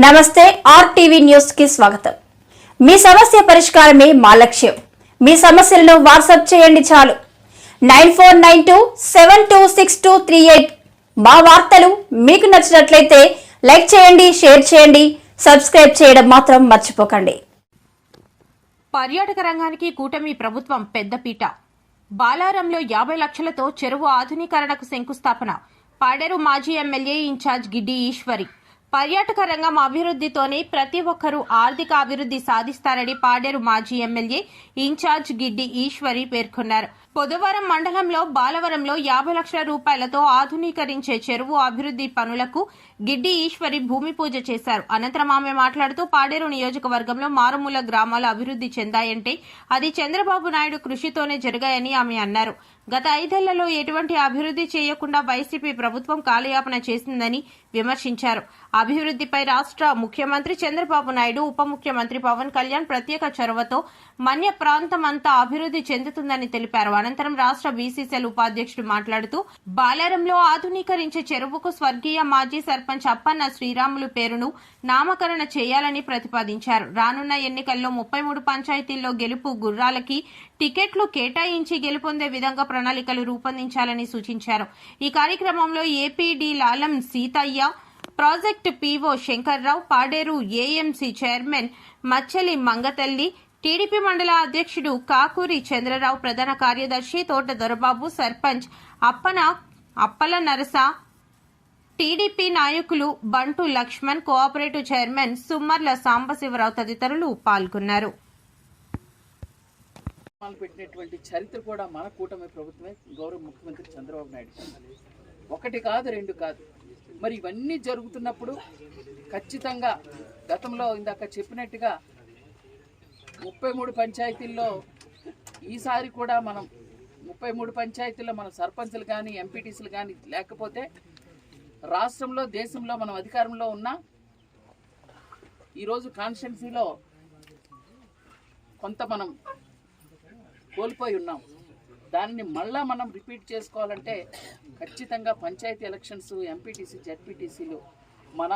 నమస్తే RTV news కి స్వాగతం. మీ సమస్య పరిష్కారమే మా లక్ష్యం. మీ సమస్యలను వాట్సాప్ చేయండి చాలు. 9492726238. మా వార్తలు మీకు నచ్చినట్లయితే లైక్ చేయండి, షేర్ చేయండి, సబ్స్క్రైబ్ చేయడం మాత్రం మర్చిపోకండి. పర్యాటక రంగానికి కూటమి ప్రభుత్వం పెద్దపీట. బాలారంలో 50 లక్షలతో చెరువు ఆధునీకరణకు శంకుస్థాపన. పాడేరు మాజీ ఎమ్మెల్యే ఇన్ఛార్జ్ గిడ్డి ఈశ్వరి. పర్యాటక రంగం అభివృద్ధితోనే ప్రతి ఒక్కరూ ఆర్థిక అభివృద్ధి సాధిస్తారని పాడేరు మాజీ ఎమ్మెల్యే ఇన్ఛార్జ్ గిడ్డి ఈశ్వరి పేర్కొన్నారు. పొదవరం మండలంలో బాలవరంలో 50 లక్షల రూపాయలతో ఆధునీకరించే చెరువు అభివృద్ధి పనులకు గిడ్డి ఈశ్వరి భూమి పూజ చేశారు. అనంతరం ఆమె మాట్లాడుతూ పాడేరు నియోజకవర్గంలో మారుమూల గ్రామాలు అభివృద్ధి చెందాయంటే అది చంద్రబాబు నాయుడు కృషితోనే జరిగాయని ఆమె అన్నారు. గత 5 ఏళ్లలో ఎటువంటి అభివృద్ధి చేయకుండా వైసీపీ ప్రభుత్వం కాలయాపన చేసిందని విమర్శించారు. అభివృద్ధిపై రాష్ట్ర ముఖ్యమంత్రి చంద్రబాబు నాయుడు, ఉప ముఖ్యమంత్రి పవన్ కళ్యాణ్ ప్రత్యేక చొరవతో మన్య ప్రాంతం అంతా అభివృద్ధి చెందుతుందని తెలిపారు. అనంతరం రాష్ట్ర బీసీసీఎల్ ఉపాధ్యక్షుడు మాట్లాడుతూ బాలారంలో ఆధునీకరించే చెరువుకు స్వర్గీయ మాజీ సర్పంచ్ అప్పన్న శ్రీరాములు పేరును నామకరణ చేయాలని ప్రతిపాదించారు. రానున్న ఎన్నికల్లో 33 పంచాయతీల్లో గెలుపు గుర్రాలకి టికెట్లు కేటాయించి గెలుపొందే విధంగా ప్రణాళికలు రూపొందించాలని సూచించారు. ఈ కార్యక్రమంలో APD Lalam Sitaiah, project PO Shankarrao, Paderu AMC chairman Machchali Mangatalli, TDP మండల అధ్యక్షుడు కాకూరి చంద్రరావు, ప్రధాన కార్యదర్శి తోట దొరబాబు, సర్పంచ్ అప్పల నరస, టీడీపీ నాయకులు బంటు లక్ష్మణ్, కోఆపరేటివ్ చైర్మన్ సుమ్మర్ల సాంబశివరావు తదితరులు పాల్గొన్నారు. పెట్టినటువంటి చరిత్ర కూడా మన కూటమి ప్రభుత్వమే, గౌరవ ముఖ్యమంత్రి చంద్రబాబు నాయుడు. ఒకటి కాదు, రెండు కాదు. మరి ఇవన్నీ జరుగుతున్నప్పుడు ఖచ్చితంగా గతంలో ఇందాక చెప్పినట్టుగా 33 పంచాయతీల్లో ఈసారి కూడా మనం 33 పంచాయతీల్లో మన సర్పంచులు కానీ ఎంపీటీసీలు కానీ లేకపోతే రాష్ట్రంలో దేశంలో మనం అధికారంలో ఉన్న ఈరోజు కాన్స్టిట్యున్సీలో కొంత మనం కోల్పోయి ఉన్నాం. దానిని మళ్ళా మనం రిపీట్ చేసుకోవాలంటే ఖచ్చితంగా పంచాయతీ ఎలక్షన్స్, ఎంపీటీసీ, జెడ్పీటీసీలు మన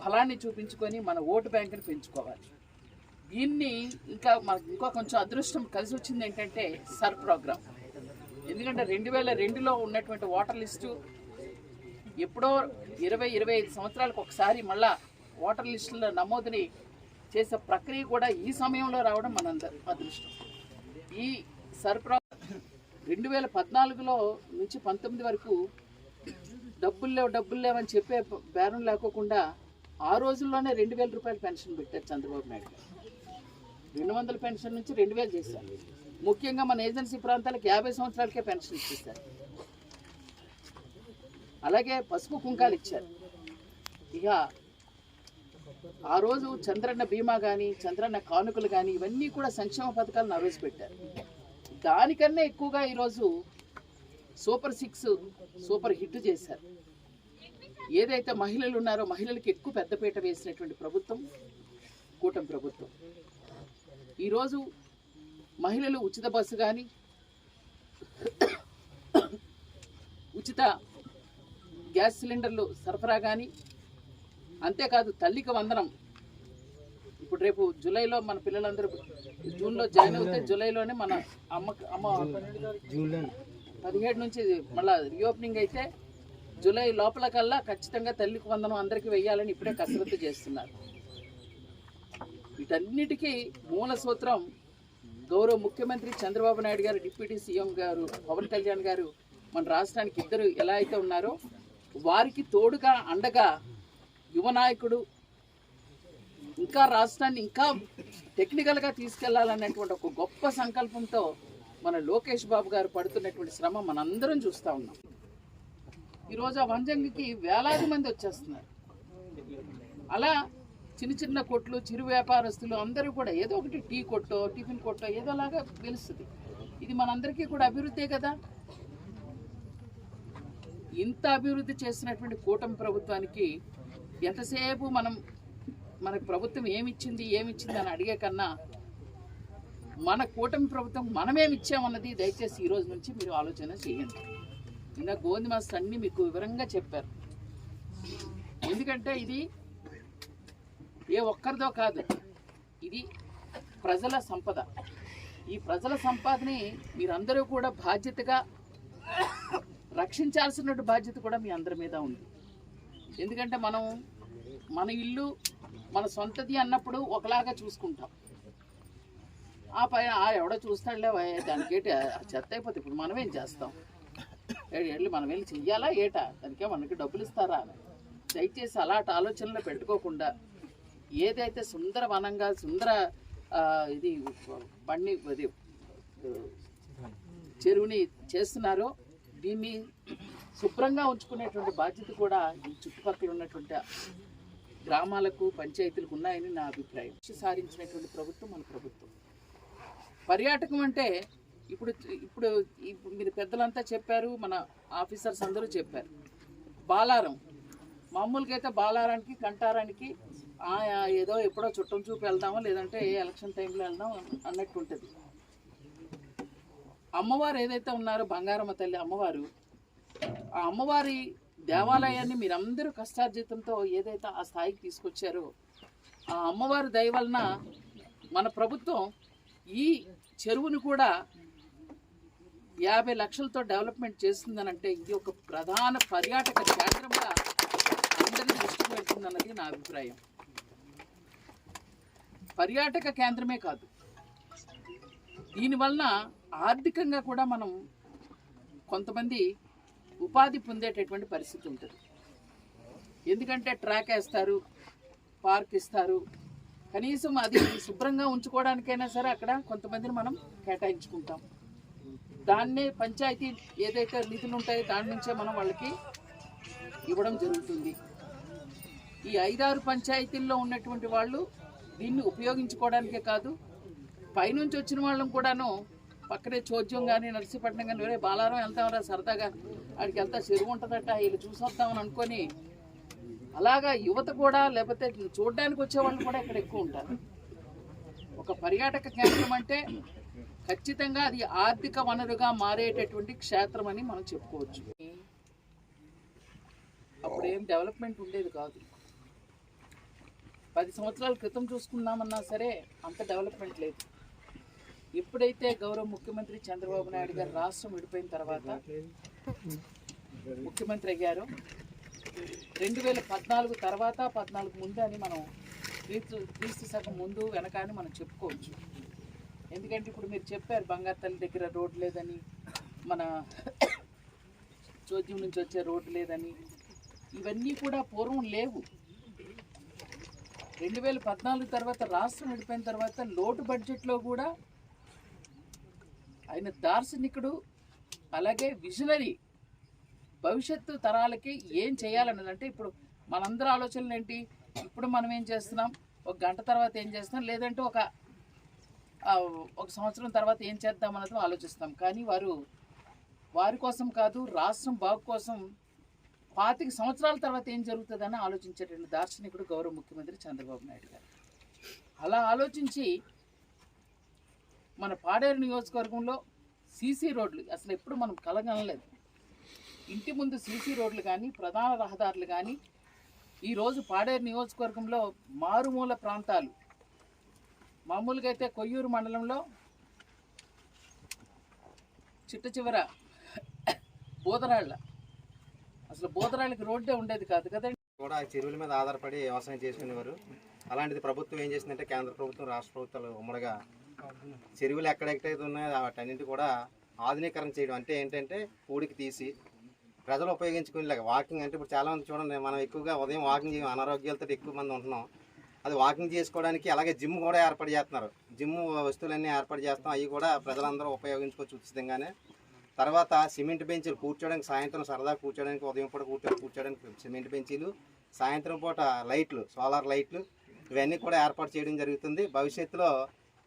బలాన్ని చూపించుకొని మన ఓటు బ్యాంకుని పెంచుకోవాలి. దీన్ని ఇంకా మనకు ఇంకో కొంచెం అదృష్టం కలిసి వచ్చింది ఏంటంటే సర్ ప్రోగ్రామ్. ఎందుకంటే 2002లో ఉన్నటువంటి ఓటర్ లిస్టు ఎప్పుడో 20-25 సంవత్సరాలకు ఒకసారి మళ్ళా ఓటర్ లిస్టుల నమోదుని చేసే ప్రక్రియ కూడా ఈ సమయంలో రావడం మనందరి అదృష్టం. ఈ సర్ ప్రోగ్రామ్ 2014లో నుంచి 19 వరకు డబ్బులు లేవని చెప్పే బేరం లేకోకుండా ఆ రోజుల్లోనే 2000 రూపాయలు పెన్షన్ పెట్టారు చంద్రబాబు నాయుడు. 200 పెన్షన్ నుంచి 2000 చేశారు. ముఖ్యంగా మన ఏజెన్సీ ప్రాంతాలకు 50 సంవత్సరాలకే పెన్షన్ ఇచ్చేశారు. అలాగే పసుపు కుంకాలు ఇచ్చారు. ఇక ఆ రోజు చంద్రన్న బీమా కానీ, చంద్రన్న కానుకలు కానీ ఇవన్నీ కూడా సంక్షేమ పథకాలు ప్రవేశపెట్టారు. దానికన్నా ఎక్కువగా ఈరోజు సూపర్ 6 సూపర్ హిట్ చేశారు. ఏదైతే మహిళలు ఉన్నారో మహిళలకు ఎక్కువ పెద్దపీట వేసినటువంటి ప్రభుత్వం కూటమి ప్రభుత్వం. ఈరోజు మహిళలు ఉచిత బస్సు కానీ, ఉచిత గ్యాస్ సిలిండర్లు సరఫరా కానీ, అంతేకాదు తల్లికి వందనం. ఇప్పుడు రేపు జూలైలో మన పిల్లలందరూ జూన్లో జాయిన్ అవుతే జూలైలోనే మన అమ్మ 17 నుంచి మళ్ళీ రీఓపెనింగ్ అయితే జూలై లోపల కల్లా ఖచ్చితంగా తల్లికి వందనం అందరికీ వెయ్యాలని ఇప్పుడే కసరత్తు చేస్తున్నారు. వీటన్నిటికీ మూల సూత్రం గౌరవ ముఖ్యమంత్రి చంద్రబాబు నాయుడు గారు, డిప్యూటీ సీఎం గారు పవన్ కళ్యాణ్ గారు మన రాష్ట్రానికి ఇద్దరు ఎలా అయితే ఉన్నారో వారికి తోడుగా అండగా యువ నాయకుడు ఇంకా రాష్ట్రాన్ని ఇంకా టెక్నికల్గా తీసుకెళ్లాలనేటువంటి ఒక గొప్ప సంకల్పంతో మన లోకేష్ బాబు గారు పడుతున్నటువంటి శ్రమ మనందరం చూస్తూ ఉన్నాం. ఈరోజు ఆ వంజంగికి వేలాది మంది వచ్చేస్తున్నారు. అలా చిన్న కొట్లు, చిరు వ్యాపారస్తులు అందరూ కూడా ఏదో ఒకటి టీ కొట్టో, టిఫిన్ కొట్టో ఏదోలాగా తెలుస్తుంది. ఇది మనందరికీ కూడా అభివృద్ధే కదా. ఇంత అభివృద్ధి చేసినటువంటి కూటమి ప్రభుత్వానికి ఎంతసేపు మనకు ప్రభుత్వం ఏమిచ్చింది అని అడిగే కన్నా మన కూటమి ప్రభుత్వం మనమేమిచ్చామన్నది దయచేసి ఈ రోజు నుంచి మీరు ఆలోచన చేయండి. ఇంకా గోవింద్ మాస్టర్ అన్నీ మీకు వివరంగా చెప్పారు. ఎందుకంటే ఇది ఏ ఒక్కరిదో కాదు, ఇది ప్రజల సంపద. ఈ ప్రజల సంపదని మీరందరూ కూడా బాధ్యతగా రక్షించాల్సిన బాధ్యత కూడా మీ అందరి మీద ఉంది. ఎందుకంటే మన ఇల్లు మన సొంతది అన్నప్పుడు ఒకలాగా చూసుకుంటాం. ఆ పైన ఎవడో చూస్తాడులే దానికి చెత్త అయిపోతే ఇప్పుడు మనం ఏం చేస్తాం, ఏళ్ళు మనం వెళ్ళి చెయ్యాలా ఏటా, దానికే మనకి డబ్బులు ఇస్తారా అని దయచేసి అలాంటి ఆలోచనలు పెట్టుకోకుండా ఏదైతే సుందర వనంగా సుందర ఇది బండి ఇది చెరువుని చేస్తున్నారో దీన్ని శుభ్రంగా ఉంచుకునేటువంటి బాధ్యత కూడా ఈ చుట్టుపక్కల ఉన్నటువంటి గ్రామాలకు పంచాయతీలకు ఉన్నాయని నా అభిప్రాయం. సారించినటువంటి ప్రభుత్వం మన ప్రభుత్వం. పర్యాటకం అంటే ఇప్పుడు ఇప్పుడు మీరు పెద్దలంతా చెప్పారు, మన ఆఫీసర్స్ అందరూ చెప్పారు. బాలారం మామూలుగా అయితే బాలారానికి కంటారానికి ఏదో ఎప్పుడో చుట్టం చూపు వెళ్దామో లేదంటే ఎలక్షన్ టైంలో వెళ్దాం అన్నట్టు ఉంటుంది. అమ్మవారు ఏదైతే ఉన్నారో బంగారమ్మ తల్లి అమ్మవారు, ఆ అమ్మవారి దేవాలయాన్ని మీరందరూ కష్టార్జితంతో ఏదైతే ఆ స్థాయికి తీసుకొచ్చారో ఆ అమ్మవారి దయ వలన మన ప్రభుత్వం ఈ చెరువును కూడా 50 లక్షలతో డెవలప్మెంట్ చేస్తుందనంటే ఇది ఒక ప్రధాన పర్యాటక కేంద్రంగా అందరినీ దృష్టికి పెడుతుందన్నది నా అభిప్రాయం. పర్యాటక కేంద్రమే కాదు, దీనివలన ఆర్థికంగా కూడా మనం కొంతమంది ఉపాధి పొందేటటువంటి పరిస్థితి ఉంటుంది. ఎందుకంటే ట్రాక్ వేస్తారు, పార్క్ ఇస్తారు, కనీసం అది శుభ్రంగా ఉంచుకోవడానికైనా సరే అక్కడ కొంతమందిని మనం కేటాయించుకుంటాం. దాన్నే పంచాయతీ ఏదైతే నిధులు ఉంటాయో దాని నుంచే మనం వాళ్ళకి ఇవ్వడం జరుగుతుంది. ఈ 5-6 పంచాయతీల్లో ఉన్నటువంటి వాళ్ళు దీన్ని ఉపయోగించుకోవడానికే కాదు, పైనుంచి వచ్చిన వాళ్ళం కూడాను పక్కనే చోద్యం కానీ నర్సీపట్నం కానీ వేరే బాలారం వెళ్తామరా సరదాగా అక్కడికి వెళ్తా చెరువు ఉంటుందట వీళ్ళు చూసొద్దామని అనుకొని అలాగా యువత కూడా లేకపోతే చూడడానికి వచ్చేవాళ్ళు కూడా ఇక్కడ ఎక్కువ ఉంటారు. ఒక పర్యాటక కేంద్రం అంటే ఖచ్చితంగా అది ఆర్థిక వనరుగా మారేటటువంటి క్షేత్రం అని మనం చెప్పుకోవచ్చు. అప్పుడు ఏం డెవలప్మెంట్ ఉండేది కాదు. 10 సంవత్సరాల క్రితం చూసుకున్నామన్నా సరే అంత డెవలప్మెంట్ లేదు. ఎప్పుడైతే గౌరవ ముఖ్యమంత్రి చంద్రబాబు నాయుడు గారు రాష్ట్రం విడిపోయిన తర్వాత ముఖ్యమంత్రి అయ్యారు, 2014 తర్వాత 14 ముందు అని మనం క్రీస్తు శకం ముందు వెనక అని మనం చెప్పుకోవచ్చు. ఎందుకంటే ఇప్పుడు మీరు చెప్పారు బంగారు తల్లి దగ్గర రోడ్డు లేదని, మన చోద్యం నుంచి వచ్చే రోడ్డు లేదని, ఇవన్నీ కూడా పూర్వం లేవు. 2014 తర్వాత రాష్ట్రం విడిపోయిన తర్వాత లోటు బడ్జెట్లో కూడా ఆయన దార్శనికుడు, అలాగే విజనరీ, భవిష్యత్తు తరాలకి ఏం చేయాలన్నదంటే ఇప్పుడు మనందరి ఆలోచనలు ఏంటి, ఇప్పుడు మనం ఏం చేస్తున్నాం, ఒక గంట తర్వాత ఏం చేస్తున్నాం, లేదంటే ఒక సంవత్సరం తర్వాత ఏం చేద్దాం అన్నది ఆలోచిస్తాం. కానీ వారి కోసం కాదు, రాష్ట్రం బాగు కోసం 25 సంవత్సరాల తర్వాత ఏం జరుగుతుందని ఆలోచించేటువంటి దార్శనికుడు గౌరవ ముఖ్యమంత్రి చంద్రబాబు నాయుడు గారు. అలా ఆలోచించి మన పాడేరు నియోజకవర్గంలో సీసీ రోడ్లు అసలు ఎప్పుడు మనం కలగనలేదు. ఇంటి ముందు సీసీ రోడ్లు కానీ ప్రధాన రహదారులు కానీ ఈరోజు పాడేరు నియోజకవర్గంలో మారుమూల ప్రాంతాలు, మామూలుగా అయితే కొయ్యూరు మండలంలో చిట్ట చివర బోదరాళ్ళ, అసలు బోదరాళ్ళకి రోడ్డే ఉండేది కాదు కదండి. కూడా చెరువుల మీద ఆధారపడి వ్యవసాయం చేసుకునేవారు. అలాంటిది ప్రభుత్వం ఏం చేసిందంటే కేంద్ర ప్రభుత్వం రాష్ట్ర ప్రభుత్వాలు ఉమ్మడిగా చెరువులు ఎక్కడెక్కడైతే ఉన్నాయో వాటన్నింటి కూడా ఆధునీకరణ చేయడం. అంటే ఏంటంటే పూడికి తీసి ప్రజలు ఉపయోగించుకునేలాగా వాకింగ్, అంటే ఇప్పుడు చాలామంది చూడండి, మనం ఎక్కువగా ఉదయం వాకింగ్ చేయం, అనారోగ్యాలతో ఎక్కువ మంది ఉంటున్నాం. అది వాకింగ్ చేసుకోవడానికి అలాగే జిమ్ కూడా ఏర్పాటు చేస్తున్నారు. జిమ్ వస్తువులన్నీ ఏర్పాటు చేస్తాం, అవి కూడా ప్రజలందరూ ఉపయోగించుకోవచ్చు ఉచితంగానే. తర్వాత సిమెంట్ బెంచీలు కూర్చోడానికి, సాయంత్రం సరదా కూర్చోడానికి, ఉదయం పూట కూర్చోడానికి సిమెంట్ బెంచీలు, సాయంత్రం పూట లైట్లు, సోలార్ లైట్లు, ఇవన్నీ కూడా ఏర్పాటు చేయడం జరుగుతుంది. భవిష్యత్తులో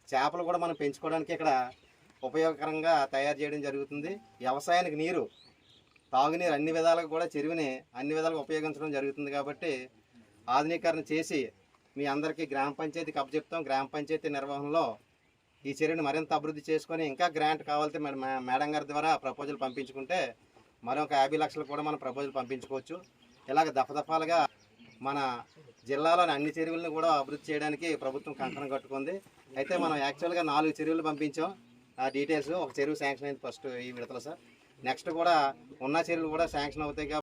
చేపలు కూడా మనం పెంచుకోవడానికి ఇక్కడ ఉపయోగకరంగా తయారు చేయడం జరుగుతుంది. వ్యవసాయానికి నీరు, తాగునీరు అన్ని విధాలుగా కూడా చెరువుని అన్ని విధాలుగా ఉపయోగించడం జరుగుతుంది. కాబట్టి ఆధునీకరణ చేసి మీ అందరికీ గ్రామ పంచాయతీకి అప్పచెప్తాం. గ్రామ పంచాయతీ నిర్వహణలో ఈ చెరువుని మరింత అభివృద్ధి చేసుకొని ఇంకా గ్రాంట్ కావాలంటే మేడం గారి ద్వారా ప్రపోజల్ పంపించుకుంటే మరొక 50 లక్షలు కూడా మనం ప్రపోజల్ పంపించుకోవచ్చు. ఇలాగ దఫదఫాలుగా మన జిల్లాలోని అన్ని చెరువులను కూడా అభివృద్ధి చేయడానికి ప్రభుత్వం కంకణం కట్టుకుంది. అయితే మనం యాక్చువల్గా 4 చెరువులు పంపించాం. ఆ డీటెయిల్స్ ఒక చెరువు శాంక్షన్ అయింది ఫస్ట్ ఈ విడతలో సార్. నెక్స్ట్ కూడా ఉన్న చెరువులు కూడా శాంక్షన్ అవుతాయి.